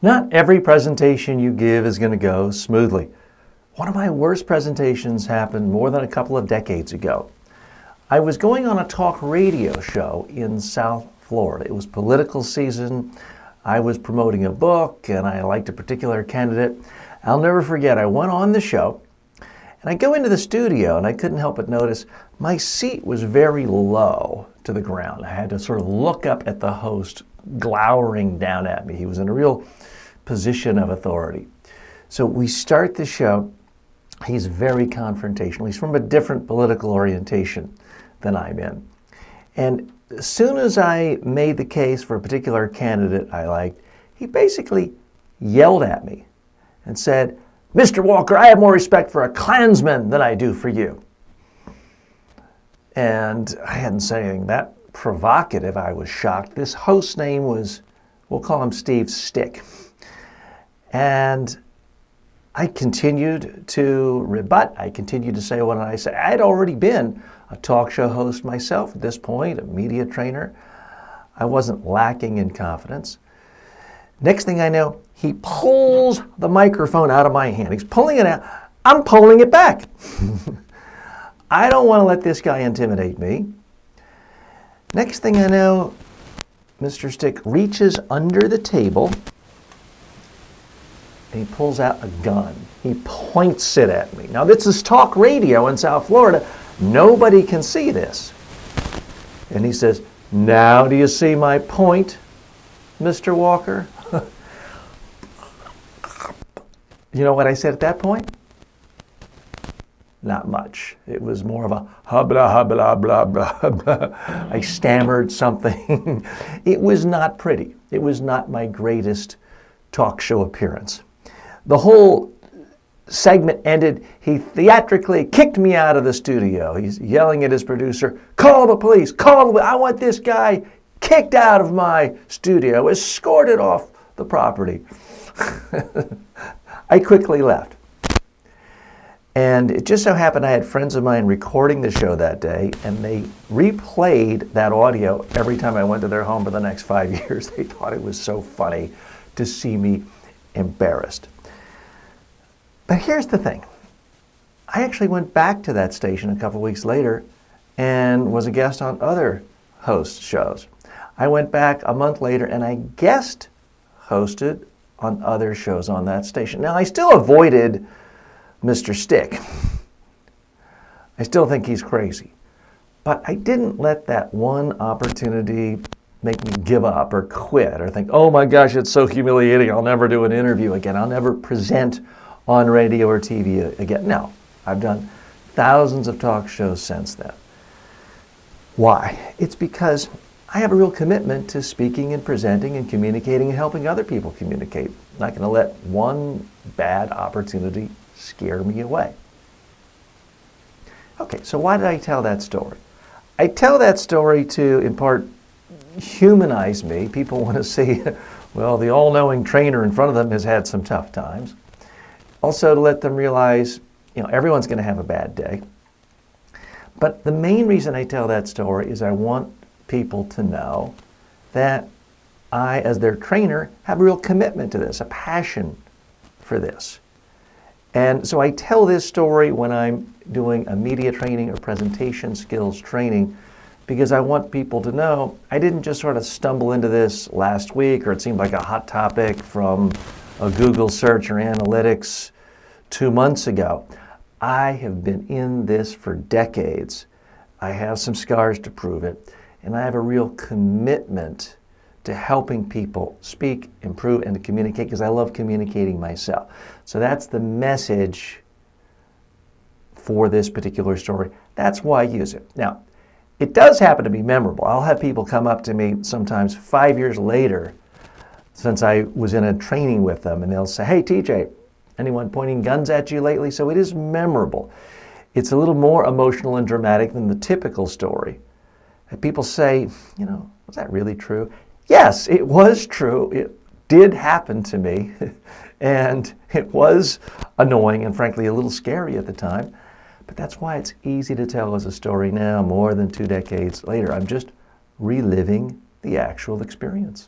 Not every presentation you give is going to go smoothly. One of my worst presentations happened more than a couple of decades ago. I was going on a talk radio show in South Florida. It was political season. I was promoting a book and I liked a particular candidate. I'll never forget, I went on the show and I go into the studio and I couldn't help but notice my seat was very low to the ground. I had to sort of look up at the host glowering down at me. He was in a real position of authority. So we start the show. He's very confrontational. He's from a different political orientation than I'm in. And as soon as I made the case for a particular candidate I liked, he basically yelled at me and said, "Mr. Walker, I have more respect for a Klansman than I do for you." And I hadn't said anything that provocative. I was shocked. This host's name was, we'll call him Steve Stick. And I continued to rebut. I continued to say what I said. I had already been a talk show host myself at this point, a media trainer. I wasn't lacking in confidence. Next thing I know, he pulls the microphone out of my hand. He's pulling it out. I'm pulling it back. I don't want to let this guy intimidate me. Next thing I know, Mr. Stick reaches under the table and he pulls out a gun. He points it at me. Now, this is talk radio in South Florida. Nobody can see this. And he says, "Now do you see my point, Mr. Walker?" You know what I said at that point? Not much. It was more of a blah, blah, blah, blah, blah. I stammered something. It was not pretty. It was not my greatest talk show appearance. The whole segment ended. He theatrically kicked me out of the studio. He's yelling at his producer, "Call the police, call the I want this guy kicked out of my studio, escorted off the property." I quickly left. And it just so happened I had friends of mine recording the show that day, and they replayed that audio every time I went to their home for the next 5 years. They thought it was so funny to see me embarrassed. But here's the thing. I actually went back to that station a couple weeks later and was a guest on other host shows. I went back a month later and I guest hosted on other shows on that station. Now, I still avoided Mr. Stick. I still think he's crazy. But I didn't let that one opportunity make me give up or quit or think, "Oh my gosh, it's so humiliating. I'll never do an interview again. I'll never present on radio or TV again." No, I've done thousands of talk shows since then. Why? It's because I have a real commitment to speaking and presenting and communicating and helping other people communicate. I'm not going to let one bad opportunity scare me away. Okay, so why did I tell that story? I tell that story to, in part, humanize me. People want to see, well, the all-knowing trainer in front of them has had some tough times. Also to let them realize, everyone's going to have a bad day. But the main reason I tell that story is I want people to know that I, as their trainer, have a real commitment to this, a passion for this. And so I tell this story when I'm doing a media training or presentation skills training because I want people to know I didn't just sort of stumble into this last week or it seemed like a hot topic from a Google search or analytics 2 months ago. I have been in this for decades. I have some scars to prove it, and I have a real commitment to helping people speak, improve, and to communicate because I love communicating myself. So that's the message for this particular story. That's why I use it. Now, it does happen to be memorable. I'll have people come up to me sometimes 5 years later since I was in a training with them, and they'll say, "Hey, TJ, anyone pointing guns at you lately?" So it is memorable. It's a little more emotional and dramatic than the typical story. And people say, "Was that really true?" Yes, it was true. It did happen to me. And it was annoying and frankly a little scary at the time. But that's why it's easy to tell as a story now, more than 2 decades later. I'm just reliving the actual experience.